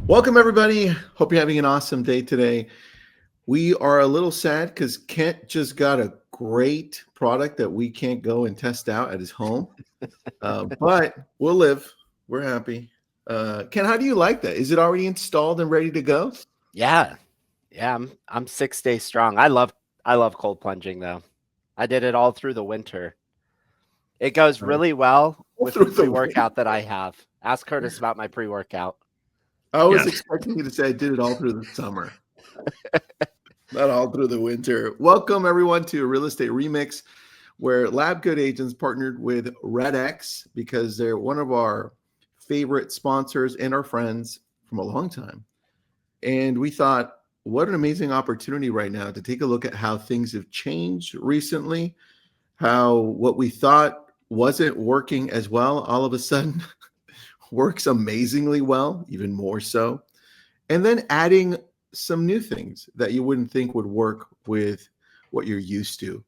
Welcome, everybody. Hope you're having an awesome day today. We are a little sad because Kent just got a great product that we can't go and test out at his home. But we'll live. We're happy. Kent, how do you like that? Is it already installed and ready to go? Yeah. I'm 6 days strong. I love cold plunging though. I did it all through the winter. It goes really well with the pre-workout that I have. Ask Curtis about my pre-workout. I was expecting you to say I did it all through the summer. Not all through the winter. Welcome, everyone, to Real Estate Remix, where Lab Good Agents partnered with RedX because they're one of our favorite sponsors and our friends from a long time. And we thought, what an amazing opportunity right now to take a look at how things have changed recently, how what we thought wasn't working as well all of a sudden works amazingly well, even more so. And then adding some new things that you wouldn't think would work with what you're used to.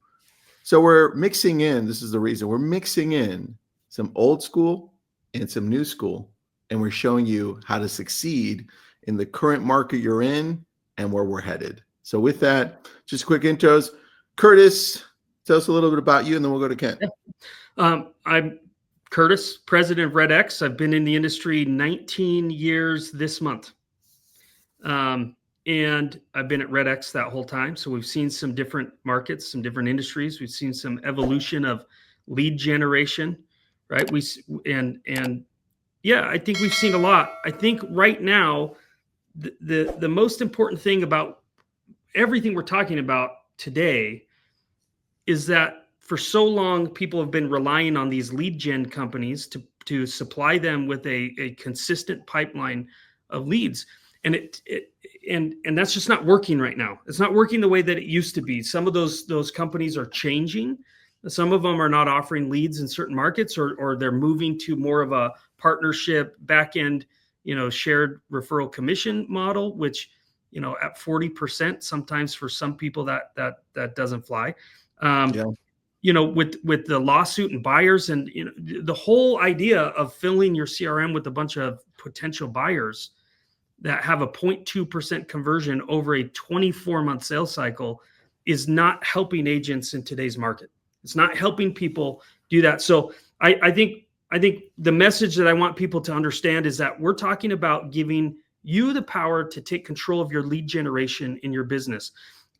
So we're mixing in, this is the reason, we're mixing in some old school and some new school, and we're showing you how to succeed in the current market you're in and where we're headed. So with that, just quick intros. Curtis, tell us a little bit about you, and then we'll go to Kent. I'm Curtis, president of RedX. I've been in the industry 19 years this month. And I've been at RedX that whole time. So we've seen some different markets, some different industries. We've seen some evolution of lead generation, right? Yeah, I think we've seen a lot. I think right now, the most important thing about everything we're talking about today is that for so long, people have been relying on these lead gen companies to supply them with a consistent pipeline of leads. And and that's just not working right now. It's not working the way that it used to be. Some of those companies are changing. Some of them are not offering leads in certain markets, or they're moving to more of a partnership back-end, shared referral commission model, which, at 40%, sometimes for some people that doesn't fly. With the lawsuit and buyers and the whole idea of filling your CRM with a bunch of potential buyers that have a 0.2% conversion over a 24-month sales cycle is not helping agents in today's market. It's not helping people do that. So I think the message that I want people to understand is that we're talking about giving you the power to take control of your lead generation in your business,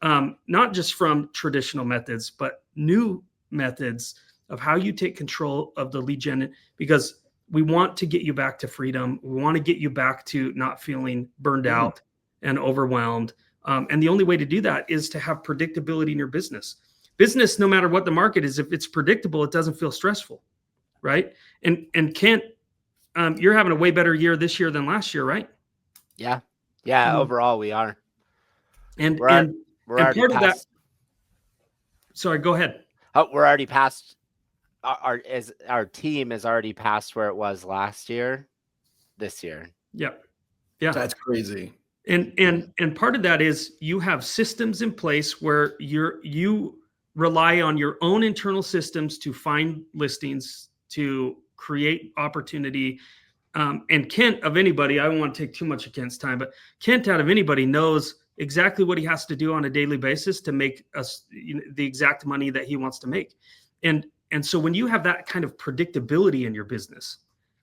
not just from traditional methods, but new methods of how you take control of the lead gen, because we want to get you back to freedom. We want to get you back to not feeling burned out and overwhelmed. And the only way to do that is to have predictability in your business. Business, no matter what the market is, if it's predictable, it doesn't feel stressful, right? And Kent, you're having a way better year this year than last year, right? Yeah. Overall, we are. And part of that. Sorry, go ahead. We're already past. Our team is already past where it was last year, this year. Yeah. That's crazy. And part of that is you have systems in place where you rely on your own internal systems to find listings, to create opportunity. And Kent, of anybody, I don't want to take too much of Kent's time, but Kent, out of anybody, knows exactly what he has to do on a daily basis to make us the exact money that he wants to make. And so when you have that kind of predictability in your business,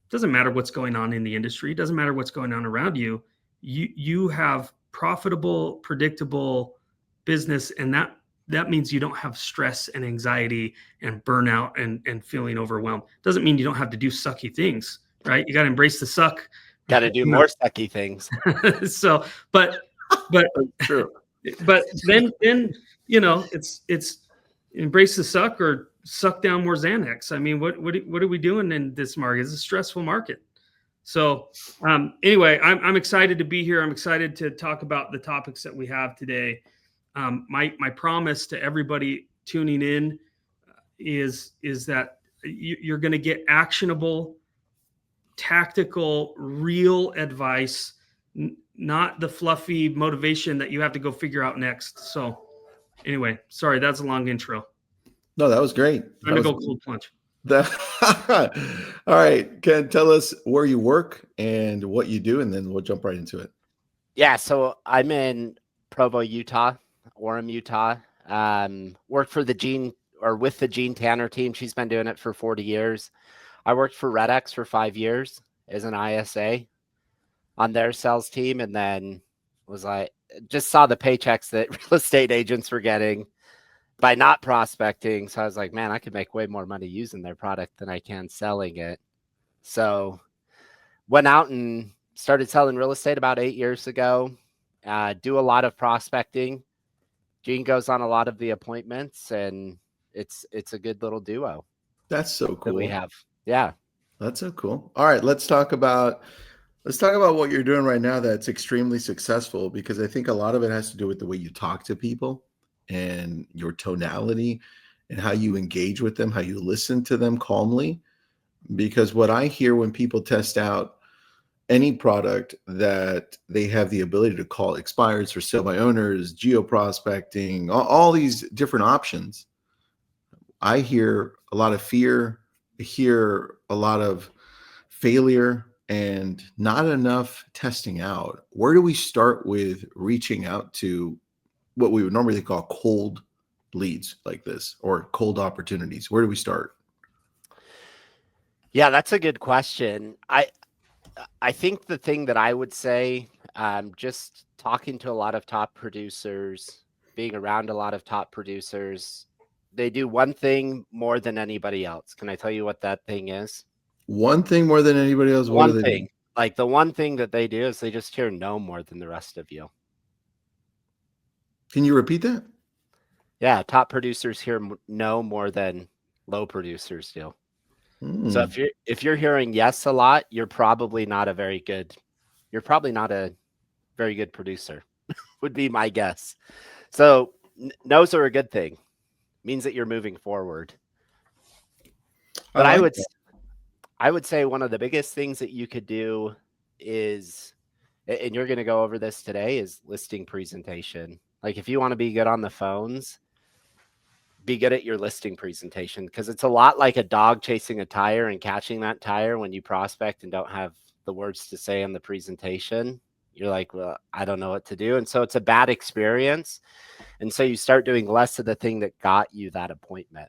it doesn't matter what's going on in the industry, it doesn't matter what's going on around you, you have profitable, predictable business. And that means you don't have stress and anxiety and burnout and feeling overwhelmed. Doesn't mean you don't have to do sucky things, right? You got to embrace the suck. Got to do more sucky things. So, but true. But then it's embrace the suck or suck down more Xanax. I mean, what are we doing in this market? It's a stressful market. So anyway, I'm excited to be here. I'm excited to talk about the topics that we have today. My promise to everybody tuning in is that you're going to get actionable, tactical, real advice, not the fluffy motivation that you have to go figure out next. So anyway, sorry, that's a long intro. No, that was great. I'm going to go cold plunge. All right, Ken, tell us where you work and what you do, and then we'll jump right into it. Yeah, so I'm in Provo, Utah, Orem, Utah. Work for with the Gene Tanner team. She's been doing it for 40 years. I worked for RedX for 5 years as an ISA on their sales team, and then just saw the paychecks that real estate agents were getting by not prospecting. So I was like, man, I could make way more money using their product than I can selling it. So went out and started selling real estate about 8 years ago. Do a lot of prospecting. Gene goes on a lot of the appointments, and it's a good little duo. That's so cool. That we have. Yeah. That's so cool. All right, let's talk about what you're doing right now that's extremely successful, because I think a lot of it has to do with the way you talk to people and your tonality and how you engage with them, how you listen to them calmly. Because what I hear when people test out any product that they have the ability to call expireds for sale by owners, geo-prospecting, all these different options, I hear a lot of fear, I hear a lot of failure, and not enough testing out. Where do we start with reaching out to what we would normally call cold leads like this, or cold opportunities? Where do we start? Yeah, that's a good question. I think the thing that I would say, just talking to a lot of top producers, being around a lot of top producers, they do one thing more than anybody else. Can I tell you what that thing is? One thing more than anybody else? What One thing. Like the one thing that they do is they just hear no more than the rest of you. Can you repeat that? Yeah, top producers hear no more than low producers do. So if you're hearing yes a lot, you're probably not a very good producer, would be my guess. So no's are a good thing. Means that you're moving forward. But I would say one of the biggest things that you could do is, and you're going to go over this today, is listing presentation. Like if you want to be good on the phones, be good at your listing presentation, because it's a lot like a dog chasing a tire and catching that tire when you prospect and don't have the words to say in the presentation. You're like, well, I don't know what to do. And so it's a bad experience. And so you start doing less of the thing that got you that appointment.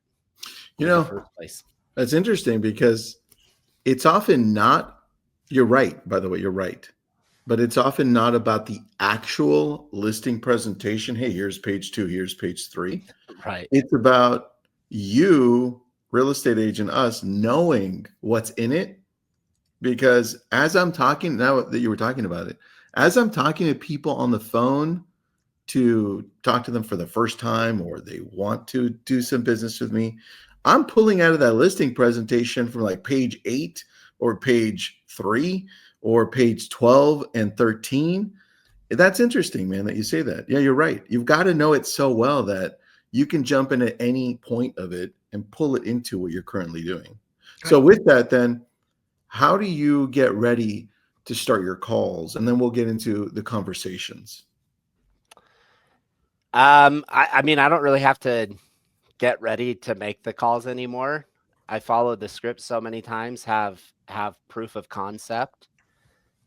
You know, in the first place. That's interesting, because it's often not, you're right, by the way, you're right. But it's often not about the actual listing presentation. Hey, here's page 2, here's page 3. Right. It's about you, real estate agent, us, knowing what's in it. Because as I'm talking, now that you were talking about it, as I'm talking to people on the phone to talk to them for the first time, or they want to do some business with me, I'm pulling out of that listing presentation from like page 8 or page 3 or page 12 and 13. That's interesting, man, that you say that. Yeah, you're right. You've got to know it so well that you can jump in at any point of it and pull it into what you're currently doing. So with that, then, how do you get ready to start your calls? And then we'll get into the conversations. I mean, I don't really have to get ready to make the calls anymore. I followed the script so many times, have proof of concept,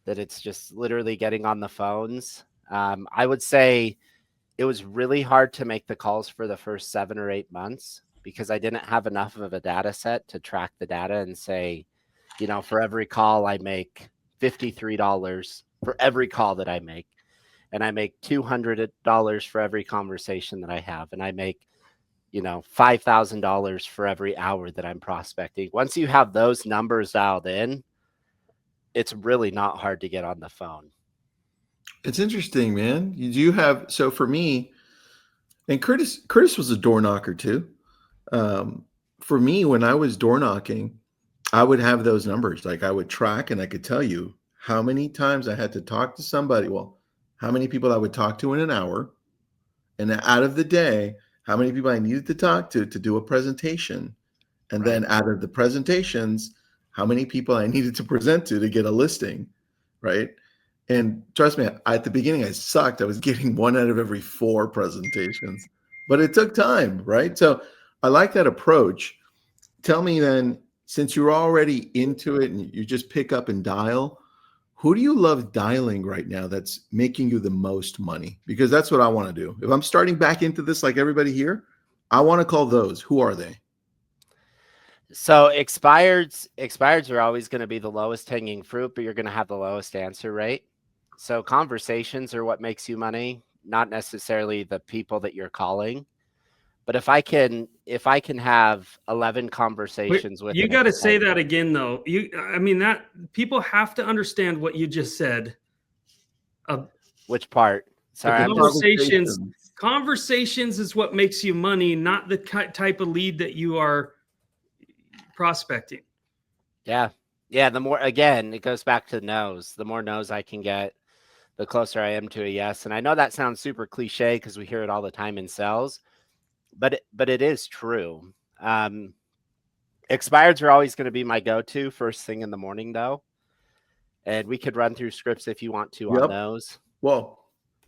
that it's just literally getting on the phones. I would say it was really hard to make the calls for the first 7 or 8 months, because I didn't have enough of a data set to track the data and say, you know, for every call I make $53 for every call that I make. And I make $200 for every conversation that I have. And I make, you know, $5,000 for every hour that I'm prospecting. Once you have those numbers dialed in, it's really not hard to get on the phone. It's interesting, man. You do have, so for me, and Curtis was a door knocker too. For me, when I was door knocking, I would have those numbers. Like I would track, and I could tell you how many times I had to talk to somebody. Well, how many people I would talk to in an hour, and out of the day, how many people I needed to talk to do a presentation. And then out of the presentations, how many people I needed to present to get a listing, right? And trust me, at the beginning, I sucked. I was getting 1 out of every 4 presentations, but it took time, right? So I like that approach. tell me then, since you're already into it and you just pick up and dial, who do you love dialing right now that's making you the most money? Because that's what I want to do. If I'm starting back into this like everybody here, I want to call those. Who are they? So expireds are always going to be the lowest hanging fruit, but you're going to have the lowest answer rate. So conversations are what makes you money, not necessarily the people that you're calling. But if I can have 11 conversations with you got to say that again, though. I mean, that people have to understand what you just said. Which part? Sorry, conversations is what makes you money, not the type of lead that you are prospecting. Yeah. The more, again, it goes back to no's. The more no's I can get, the closer I am to a yes. And I know that sounds super cliche because we hear it all the time in sales, but it is true. Expireds are always going to be my go-to first thing in the morning, though. And we could run through scripts if you want to on those. Well,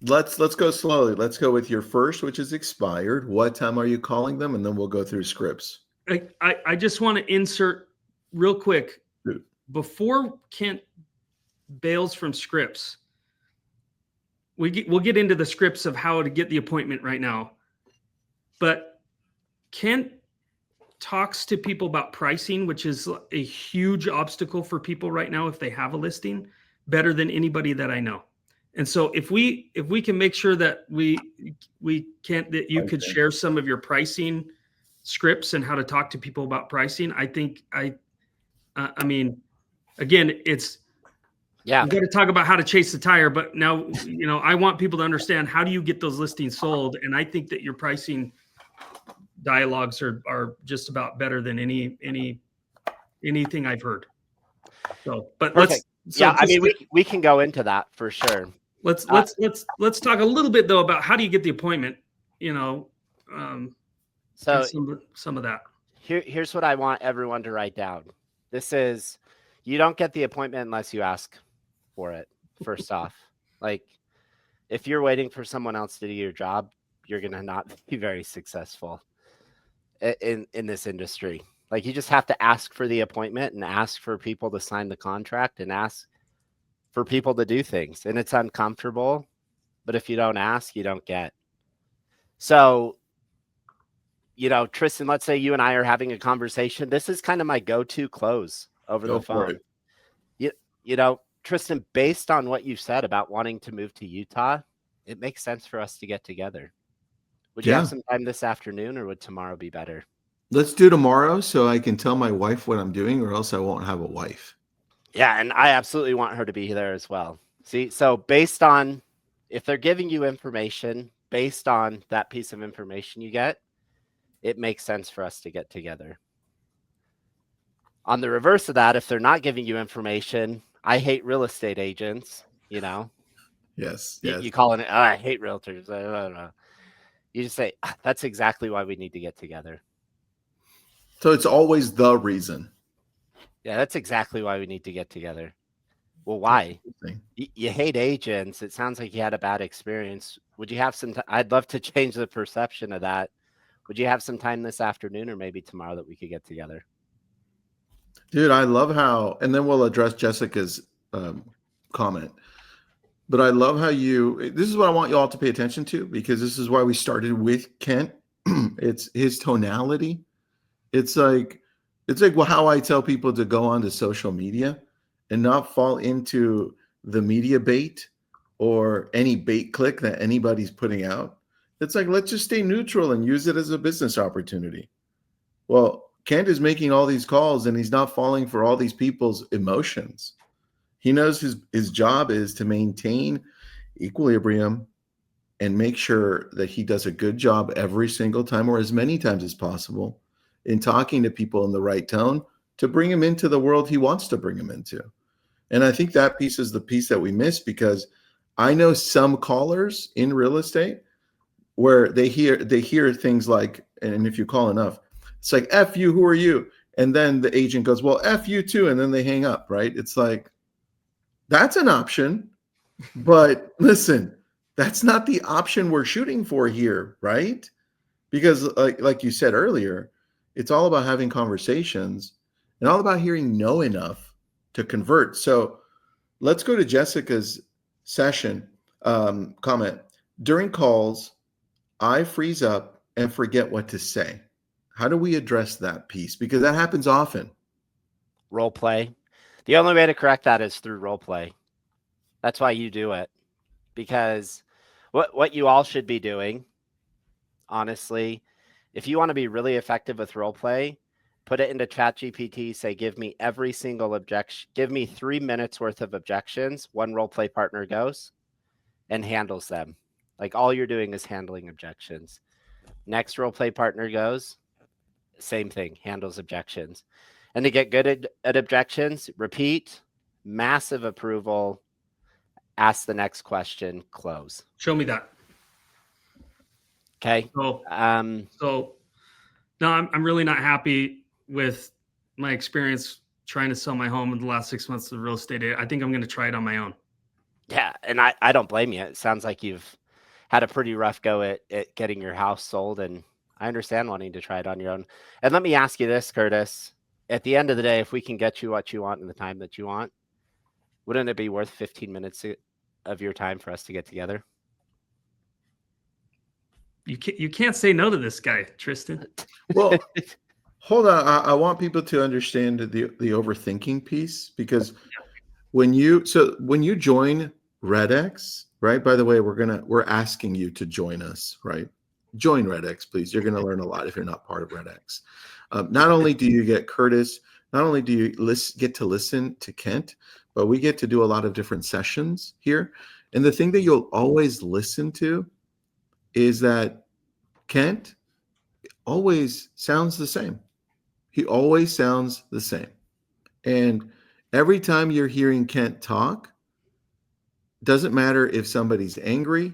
let's go slowly. Let's go with your first, which is expired. What time are you calling them? And then we'll go through scripts. I just want to insert real quick before Kent bails from scripts. We'll get into the scripts of how to get the appointment right now. But Kent talks to people about pricing, which is a huge obstacle for people right now if they have a listing, better than anybody that I know. And so if we can make sure that that you could share some of your pricing scripts and how to talk to people about pricing, I think I mean, again, it's we got to talk about how to chase the tire, but now, I want people to understand how do you get those listings sold. And I think that your pricing dialogues are just about better than anything I've heard. So, but perfect. We can go into that for sure. Let's talk a little bit though about how do you get the appointment, so some of that. Here's what I want everyone to write down. This is, you don't get the appointment unless you ask for it. First off, like if you're waiting for someone else to do your job, you're going to not be very successful in this industry. Like you just have to ask for the appointment and ask for people to sign the contract and ask for people to do things. And it's uncomfortable, but if you don't ask, you don't get. So, Tristan, let's say you and I are having a conversation. This is kind of my go-to close over the phone. Tristan, based on what you said about wanting to move to Utah, it makes sense for us to get together. Would you have some time this afternoon, or would tomorrow be better? Let's do tomorrow so I can tell my wife what I'm doing, or else I won't have a wife. Yeah, and I absolutely want her to be there as well. See, so based on, if they're giving you information, based on that piece of information you get, it makes sense for us to get together. On the reverse of that, if they're not giving you information, I hate real estate agents, Yes. You call it, I hate realtors. I don't know. You just say, that's exactly why we need to get together. So it's always the reason. Yeah, that's exactly why we need to get together. Well, why? You hate agents. It sounds like you had a bad experience. Would you have some I'd love to change the perception of that. Would you have some time this afternoon or maybe tomorrow that we could get together? Dude, I love how, and then we'll address Jessica's comment. But I love how this is what I want you all to pay attention to, because this is why we started with Kent. It's his tonality. It's like how I tell people to go onto social media and not fall into the media bait or any bait click that anybody's putting out. It's like, let's just stay neutral and use it as a business opportunity. Well, Kent is making all these calls and he's not falling for all these people's emotions. He knows his job is to maintain equilibrium and make sure that he does a good job every single time, or as many times as possible, in talking to people in the right tone to bring him into the world he wants to bring him into. And I think that piece is the piece that we miss, because I know some callers in real estate where they hear things like, and if you call enough, it's like, F you, who are you? And then the agent goes, well, F you too. And then they hang up, right? It's like, that's an option, but listen, that's not the option we're shooting for here, right? Because like you said earlier, It's all about having conversations and all about hearing no enough to convert. So let's go to Jessica's session comment. During calls, I freeze up and forget what to say. How do we address that piece? Because that happens often. Role play. The only way to correct that is through role play. That's why you do it. Because what you all should be doing, honestly, if you want to be really effective with role play, put it into ChatGPT, say, give me every single objection, give me 3 minutes worth of objections. One role play partner goes and handles them. Like all you're doing is handling objections. Next role play partner goes, same thing, handles objections. And to get good at objections, repeat, massive approval, ask the next question, close. Show me that. Okay. So no, I'm really not happy with my experience trying to sell my home in the last 6 months of real estate. I think I'm going to try it on my own. Yeah. And I don't blame you. It sounds like you've had a pretty rough go at getting your house sold. And I understand wanting to try it on your own. And let me ask you this, Curtis. At the end of the day, if we can get you what you want in the time that you want, wouldn't it be worth 15 minutes of your time for us to get together? You can't say no to this guy, Tristan. Well, hold on. I want people to understand the overthinking piece, because when you join RedX, right? By the way, we're asking you to join us, right? Join RedX, please. You're going to learn a lot if you're not part of RedX. Not only do you get Curtis, not only do you get to listen to Kent, but we get to do a lot of different sessions here. And the thing that you'll always listen to is that Kent always sounds the same. He always sounds the same. And every time you're hearing Kent talk, doesn't matter if somebody's angry,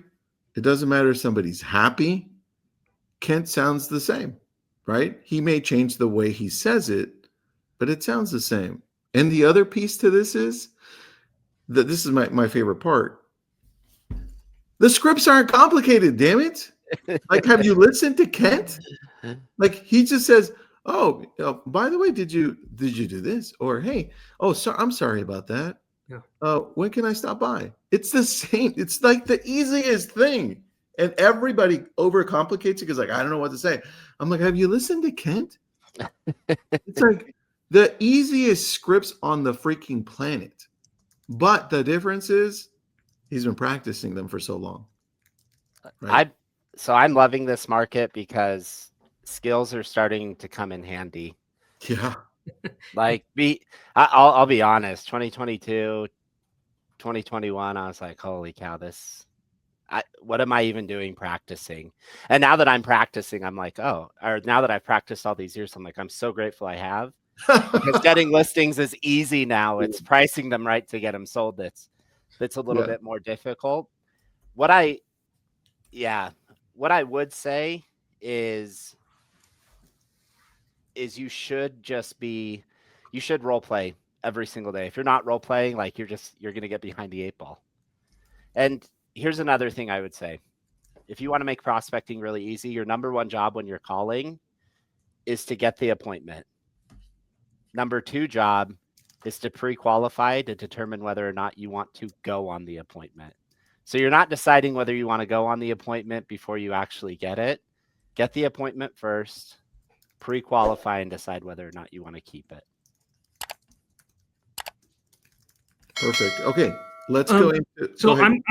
it doesn't matter if somebody's happy, Kent sounds the same, right? He may change the way he says it, but it sounds the same. And the other piece to this is that this is my favorite part. The scripts aren't complicated, damn it. Like, have you listened to Kent? Like, he just says, oh, by the way, did you do this? Or, hey, I'm sorry about that. Yeah. When can I stop by? It's the same. It's like the easiest thing. And everybody overcomplicates it because, like, I don't know what to say. I'm like, have you listened to Kent? It's like the easiest scripts on the freaking planet. But the difference is he's been practicing them for so long. Right? I'm loving this market because skills are starting to come in handy. Yeah. Like I'll be honest, 2022, 2021, I was like, holy cow, what am I even doing practicing? And now that I'm practicing, I'm like, now that I've practiced all these years, I'm like, I'm so grateful I have. Because getting listings is easy now. It's pricing them right to get them sold that's a little bit more difficult. What I would say is you should role play every single day. If you're not role playing, like you're going to get behind the 8 ball. And here's another thing I would say. If you want to make prospecting really easy, your number one job when you're calling is to get the appointment. Number 2 job is to pre-qualify to determine whether or not you want to go on the appointment. So you're not deciding whether you want to go on the appointment before you actually get it. Get the appointment first, pre-qualify, and decide whether or not you want to keep it. Perfect. Okay, let's go into. So I'm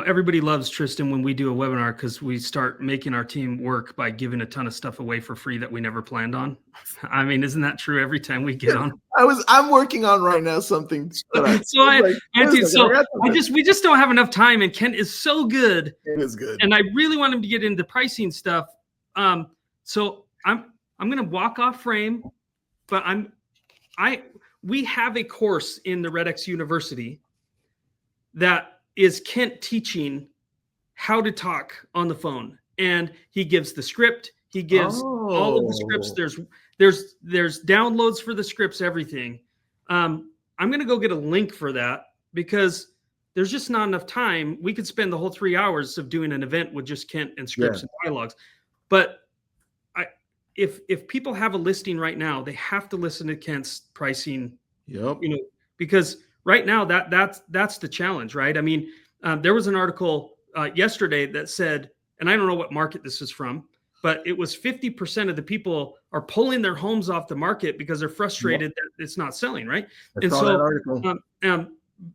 everybody loves Tristan when we do a webinar because we start making our team work by giving a ton of stuff away for free that we never planned on. I mean, isn't that true every time we get on? I'm working on right now something. We just don't have enough time, and Kent is so good. It is good. And I really want him to get into pricing stuff. So I'm gonna walk off frame, but we have a course in the RedX University that is Kent teaching how to talk on the phone, and he gives the script. He gives all of the scripts. There's downloads for the scripts, everything. I'm going to go get a link for that because there's just not enough time. We could spend the whole 3 hours of doing an event with just Kent and scripts and dialogues. But if people have a listing right now, they have to listen to Kent's pricing. Yep. Because right now that's the challenge, right? I mean, there was an article yesterday that said, and I don't know what market this is from, but it was 50% of the people are pulling their homes off the market because they're frustrated that it's not selling, right? I saw that article.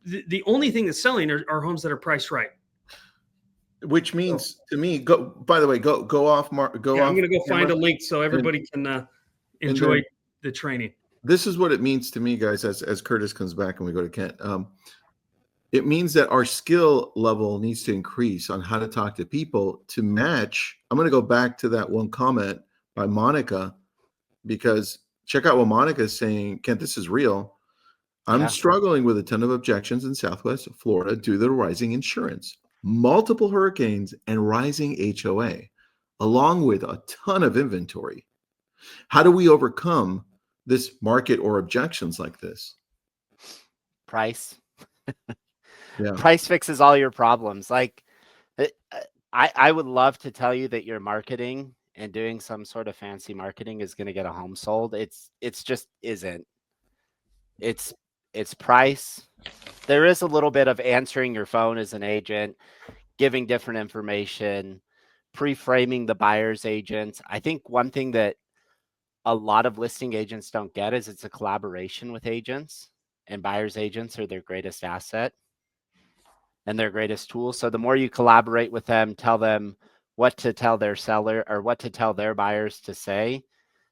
The only thing that's selling are homes that are priced right. Which means to me, by the way, go off. I'm going to go find a link so everybody can enjoy the training. This is what it means to me, guys, as Curtis comes back and we go to Kent. It means that our skill level needs to increase on how to talk to people to match. I'm going to go back to that one comment by Monica, because check out what Monica is saying. Kent, this is real. I'm struggling with a ton of objections in Southwest Florida due to the rising insurance, multiple hurricanes, and rising HOA, along with a ton of inventory. How do we overcome this market or objections like this? Price. Yeah. Price fixes all your problems. Like, I would love to tell you that your marketing and doing some sort of fancy marketing is going to get a home sold. It's just isn't. It's price. There is a little bit of answering your phone as an agent, giving different information, pre-framing the buyer's agent. I think one thing that a lot of listing agents don't get is it's a collaboration with agents, and buyer's agents are their greatest asset and their greatest tool. So the more you collaborate with them, tell them what to tell their seller or what to tell their buyers to say,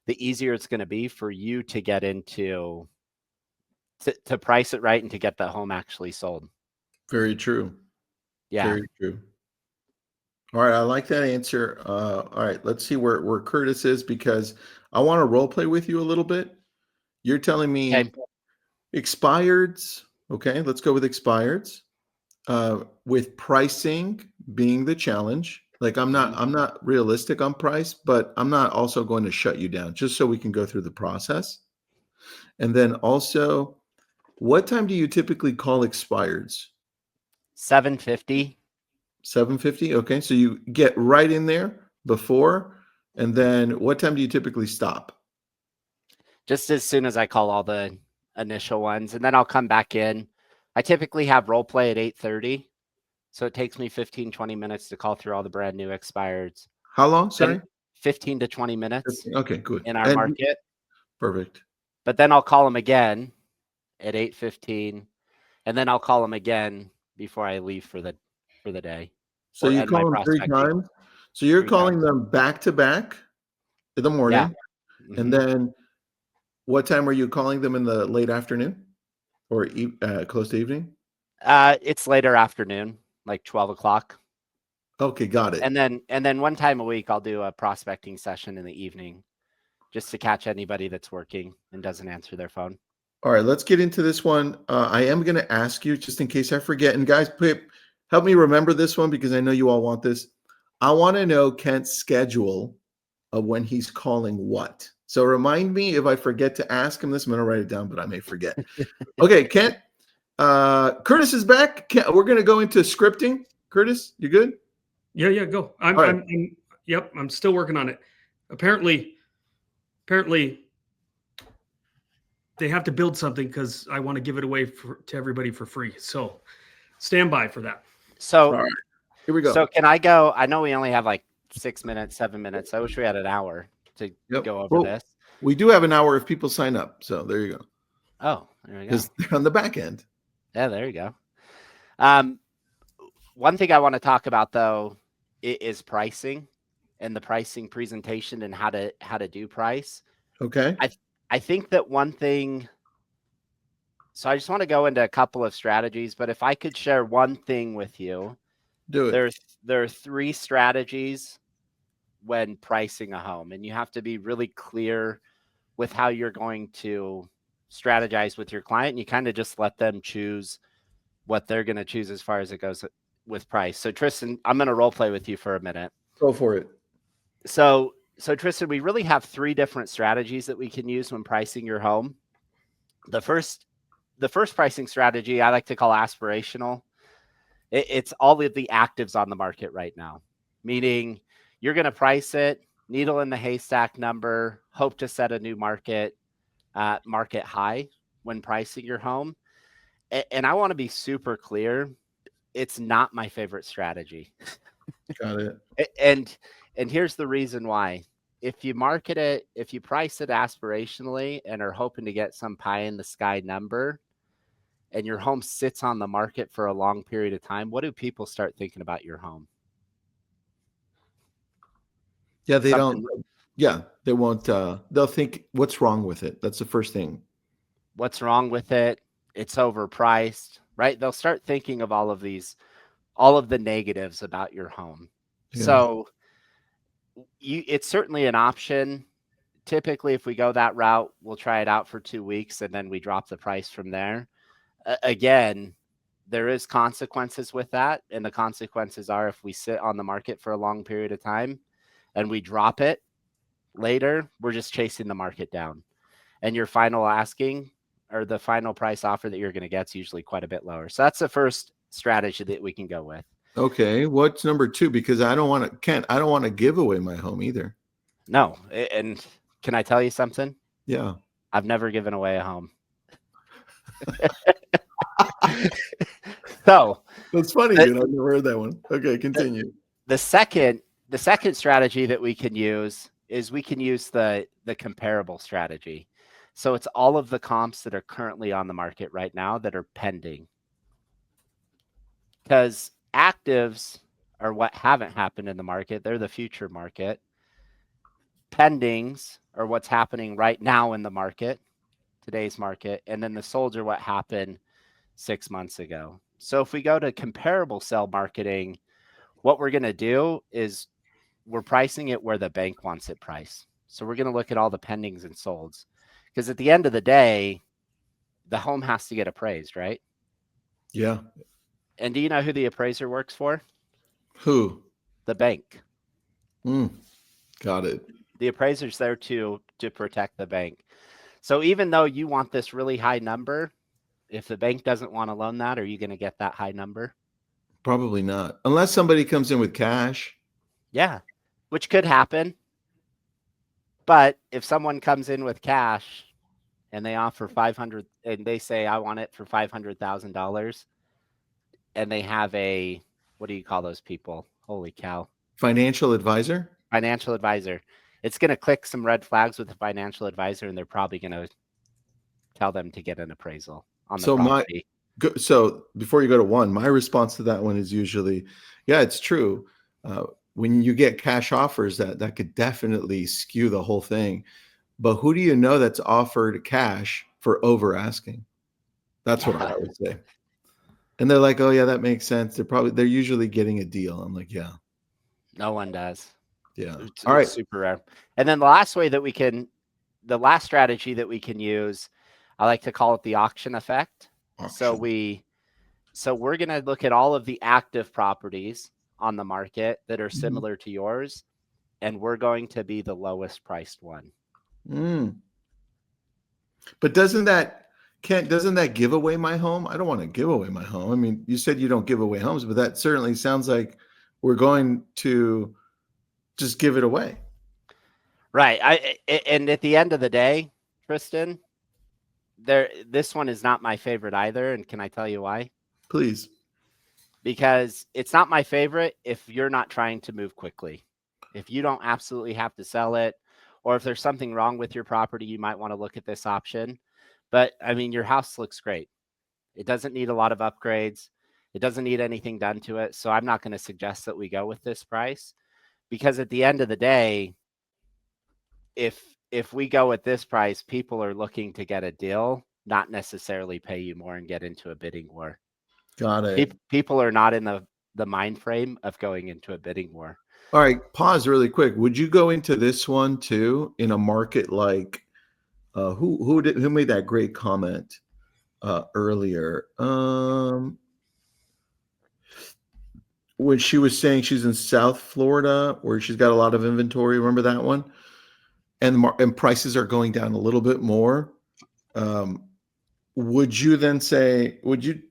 the easier it's going to be for you to get into to price it right and to get the home actually sold. Very true. Yeah. Very true. All right. I like that answer. All right. Let's see where Curtis is, because I want to role play with you a little bit. You're telling me expireds. Okay. Let's go with expireds. With pricing being the challenge. Like I'm not realistic on price, but I'm not also going to shut you down, just so we can go through the process. And then also, what time do you typically call expireds? 7:50. 7:50. Okay. So you get right in there before, and then what time do you typically stop? Just as soon as I call all the initial ones, and then I'll come back in. I typically have role play at 8:30. So it takes me 15, 20 minutes to call through all the brand new expireds. How long? Sorry? 15 to 20 minutes. 15. Okay, good. In our market. Perfect. But then I'll call them again at 8:15, and then I'll call them again before I leave for the day. So you call them 3 times. So you're calling them back to back in the morning. Yeah. Mm-hmm. And then what time are you calling them in the late afternoon or close to evening? It's later afternoon, like 12 o'clock. Okay, got it. And then one time a week, I'll do a prospecting session in the evening just to catch anybody that's working and doesn't answer their phone. All right, let's get into this one. I am going to ask you, just in case I forget, and guys, help me remember this one, because I know you all want this. I want to know Kent's schedule of when he's calling what. So remind me if I forget to ask him this. I'm going to write it down, but I may forget. Okay, Kent. Curtis is back. We're going to go into scripting. Curtis, you good? Yeah, go. I'm still working on it. Apparently they have to build something because I want to give it away to everybody for free. So stand by for that. So all right, here we go. So can I go? I know we only have like 6 minutes, 7 minutes. I wish we had an hour to go over this. We do have an hour if people sign up. So there you go. Oh, there we go. Because they're on the back end. Yeah, there you go. One thing I want to talk about though is pricing and the pricing presentation and how to do price. Okay. I think that one thing. So I just want to go into a couple of strategies, but if I could share one thing with you, do it. There are 3 strategies when pricing a home, and you have to be really clear with how you're going to strategize with your client. You kind of just let them choose what they're going to choose as far as it goes with price. So Tristan, I'm going to role play with you for a minute. Go for it. So Tristan, we really have 3 different strategies that we can use when pricing your home. The first pricing strategy I like to call aspirational. It's all of the actives on the market right now, meaning you're going to price it needle in the haystack number, hope to set a new market high when pricing your home. And I want to be super clear. It's not my favorite strategy. Got it. And here's the reason why. If you market it, if you price it aspirationally and are hoping to get some pie in the sky number, and your home sits on the market for a long period of time, what do people start thinking about your home? Yeah, they don't. Yeah, they won't. They'll think, what's wrong with it? That's the first thing. What's wrong with it? It's overpriced, right? They'll start thinking of all of the negatives about your home. Yeah. So it's certainly an option. Typically, if we go that route, we'll try it out for 2 weeks and then we drop the price from there. Again, there is consequences with that. And the consequences are if we sit on the market for a long period of time and we drop it later, we're just chasing the market down. And your final asking or the final price offer that you're going to get is usually quite a bit lower. So that's the first strategy that we can go with. Okay. What's number 2? Because I don't want to give away my home either. No. And can I tell you something? Yeah. I've never given away a home. So that's funny, dude. I've never heard that one. Okay, continue. The second strategy that we can use is we can use the comparable strategy. So it's all of the comps that are currently on the market right now that are pending. Because actives are what haven't happened in the market. They're the future market. Pendings are what's happening right now in the market, today's market. And then the solds are what happened 6 months ago. So if we go to comparable sell marketing, what we're going to do is we're pricing it where the bank wants it priced. So we're going to look at all the pendings and solds. Because at the end of the day, the home has to get appraised, right? Yeah. And do you know who the appraiser works for? Who? The bank. Got it. The appraiser's there to protect the bank. So even though you want this really high number, if the bank doesn't want to loan that, are you going to get that high number? Probably not. Unless somebody comes in with cash. Yeah, which could happen. But if someone comes in with cash and they offer $500 and they say, I want it for $500,000 and they have a, what do you call those people? Holy cow. Financial advisor? Financial advisor. It's going to click some red flags with the financial advisor and they're probably going to tell them to get an appraisal on the property. So before you go to 1, my response to that one is usually, yeah, it's true. When you get cash offers, that could definitely skew the whole thing. But who do you know that's offered cash for over asking? That's what I would say. And they're like, oh yeah, that makes sense. They're usually getting a deal. I'm like, yeah. No one does. Yeah. All right. Super rare. And then the last strategy that we can use, I like to call it the auction effect. So we're going to look at all of the active properties on the market that are similar to yours, and we're going to be the lowest priced one. But doesn't that give away my home? I don't want to give away my home. I mean, you said you don't give away homes, but that certainly sounds like we're going to just give it away. Right. And at the end of the day, Tristan, this one is not my favorite either. And can I tell you why? Please. Because it's not my favorite if you're not trying to move quickly. If you don't absolutely have to sell it, or if there's something wrong with your property, you might want to look at this option. But I mean, your house looks great. It doesn't need a lot of upgrades. It doesn't need anything done to it. So I'm not going to suggest that we go with this price, because at the end of the day, if we go at this price, people are looking to get a deal, not necessarily pay you more and get into a bidding war. Got it. People are not in the mind frame of going into a bidding war. All right, pause really quick. Would you go into this one too in a market like who made that great comment earlier? When she was saying she's in South Florida where she's got a lot of inventory. Remember that one? And prices are going down a little bit more. Would you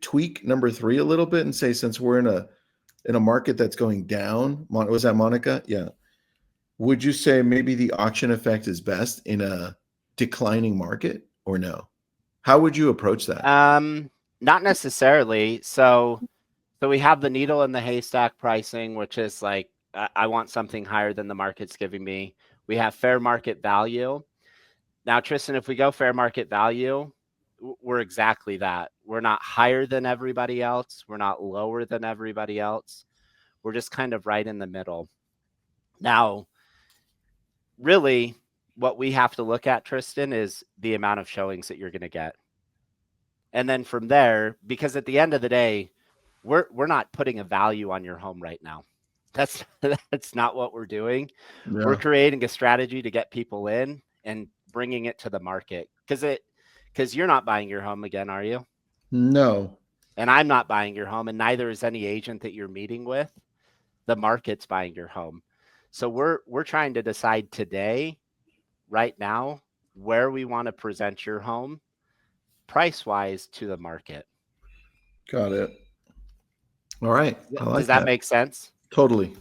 tweak number 3 a little bit and say, since we're in a market that's going down, was that Monica? Yeah. Would you say maybe the auction effect is best in a declining market or no? How would you approach that? Not necessarily. So we have the needle in the haystack pricing, which is like, I want something higher than the market's giving me. We have fair market value. Now, Tristan, if we go fair market value, we're exactly that. We're not higher than everybody else. We're not lower than everybody else. We're just kind of right in the middle. Now, really, what we have to look at, Tristan, is the amount of showings that you're going to get. And then from there, because at the end of the day, we're not putting a value on your home right now. That's not what we're doing. Yeah. We're creating a strategy to get people in and bringing it to the market, because you're not buying your home again, are you? No. And I'm not buying your home, and neither is any agent that you're meeting with. The market's buying your home. So we're trying to decide today, right now, where we want to present your home price-wise to the market. Got it. All right. Does that make sense? Totally.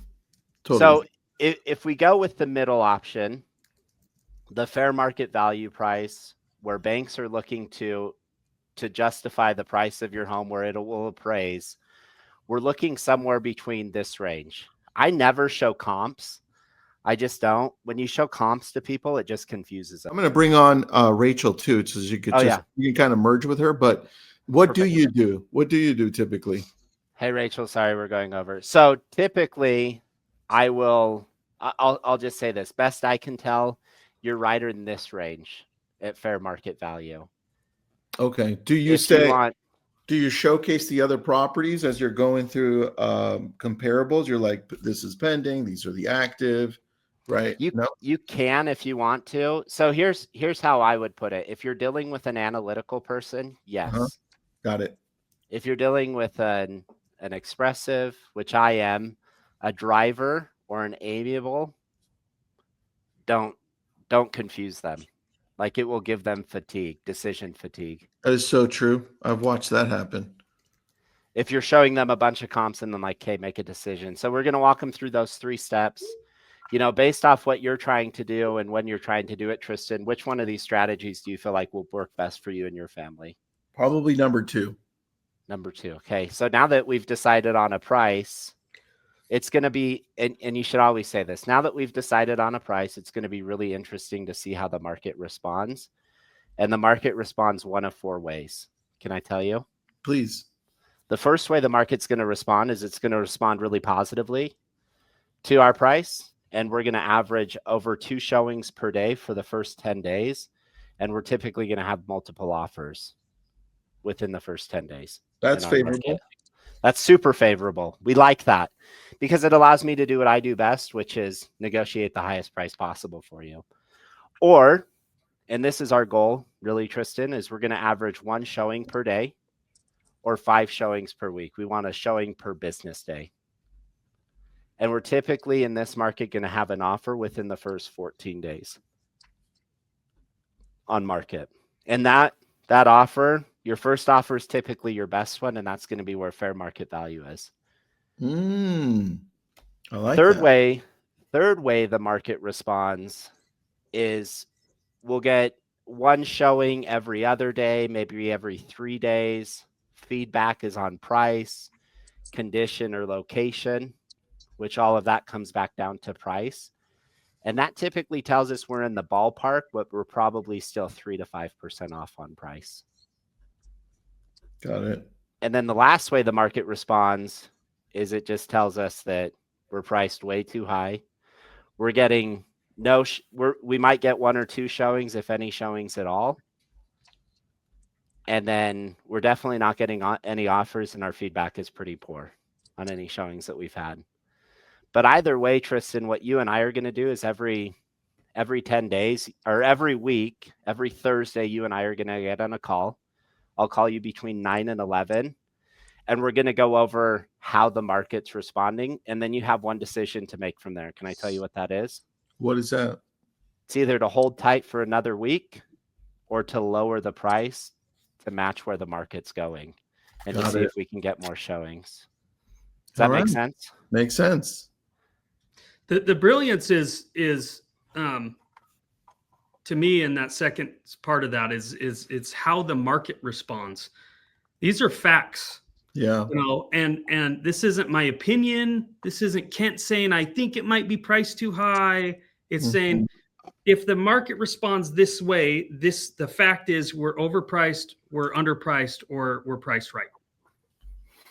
So if we go with the middle option, the fair market value price, where banks are looking to justify the price of your home, where it will appraise, we're looking somewhere between this range. I never show comps. I just don't. When you show comps to people, it just confuses them. I'm going to bring on Rachel too, so you could you can kind of merge with her. But what do you do? What do you do typically? Hey, Rachel, sorry, we're going over. So typically I'll just say this, best I can tell, you're right in this range at fair market value. Okay. Do you showcase the other properties as you're going through comparables? You're like, this is pending, these are the active, right? You can if you want to. So here's how I would put it. If you're dealing with an analytical person, yes. Got it. If you're dealing with an expressive, which I am, a driver or an amiable, don't confuse them. Like, it will give them decision fatigue. That is so true. I've watched that happen. If you're showing them a bunch of comps and then like, hey, make a decision. So we're going to walk them through those 3 steps, based off what you're trying to do and when you're trying to do it, Tristan. Which one of these strategies do you feel like will work best for you and your family? Probably number 2. Number 2. Okay. So now that we've decided on a price, it's going to be, and you should always say this, now that we've decided on a price, it's going to be really interesting to see how the market responds. And the market responds one of 4 ways. Can I tell you? Please. The first way the market's going to respond is it's going to respond really positively to our price. And we're going to average over 2 showings per day for the first 10 days. And we're typically going to have multiple offers within the first 10 days. That's favorable. That's super favorable. We like that because it allows me to do what I do best, which is negotiate the highest price possible for you. Or, and this is our goal, really, Tristan, is we're going to average 1 showing per day or 5 showings per week. We want a showing per business day. And we're typically in this market going to have an offer within the first 14 days on market. And that offer, your first offer is typically your best one, and that's going to be where fair market value is. I like third that. Third way the market responds is we'll get 1 showing every other day, maybe every 3 days. Feedback is on price, condition, or location, which all of that comes back down to price. And that typically tells us we're in the ballpark, but we're probably still 3 to 5% off on price. Got it. And then the last way the market responds is it just tells us that we're priced way too high. We're getting we might get 1 or 2 showings, if any showings at all. And then we're definitely not getting any offers, and our feedback is pretty poor on any showings that we've had. But either way, Tristan, what you and I are going to do is every 10 days or every week, every Thursday, you and I are going to get on a call. I'll call you between 9 and 11, and we're going to go over how the market's responding. And then you have 1 decision to make from there. Can I tell you what that is? What is that? It's either to hold tight for another week or to lower the price to match where the market's going and to see if we can get more showings. Does that make sense? Makes sense. The brilliance is to me, in that second part of that is it's how the market responds. These are facts. Yeah. You know, and this isn't my opinion. This isn't Kent saying I think it might be priced too high. It's saying if the market responds this way, the fact is we're overpriced, we're underpriced, or we're priced right.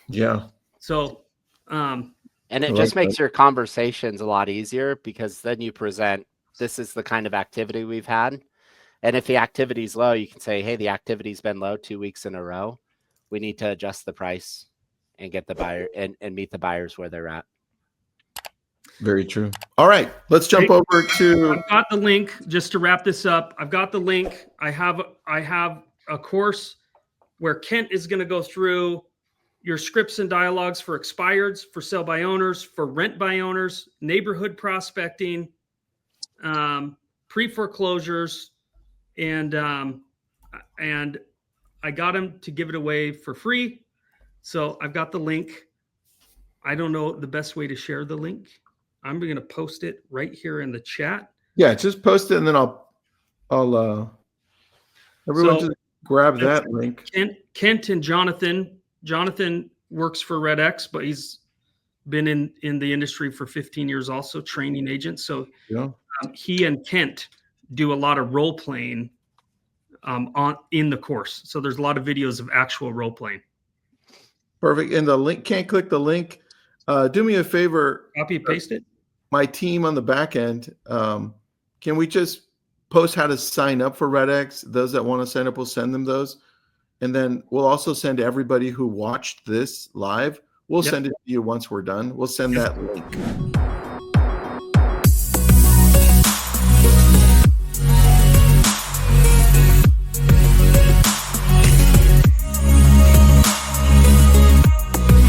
Yeah. So and it just makes your conversations a lot easier, because then you present, this is the kind of activity we've had. And if the activity's low, you can say, hey, the activity's been low 2 weeks in a row. We need to adjust the price and get the buyer and meet the buyers where they're at. Very true. All right, let's jump over to. I've got the link just to wrap this up. I've got the link. I have a course where Kent is going to go through your scripts and dialogues for expireds, for sell by owners, for rent by owners, neighborhood prospecting, pre-foreclosures, and I got him to give it away for free. So I've got the link. I don't know the best way to share the link. I'm going to post it right here in the chat. Yeah, just post it, and then I'll everyone just grab that link. Kent and Jonathan. Jonathan works for RedX, but he's been in the industry for 15 years, also training agents. So yeah. He and Kent do a lot of role playing in the course. So there's a lot of videos of actual role playing. Perfect. And the link, can't click the link. Do me a favor. Copy and paste it. My team on the back end, can we just post how to sign up for RedX? Those that want to sign up, we'll send them those. And then we'll also send everybody who watched this live, we'll send it to you once we're done. We'll send that link.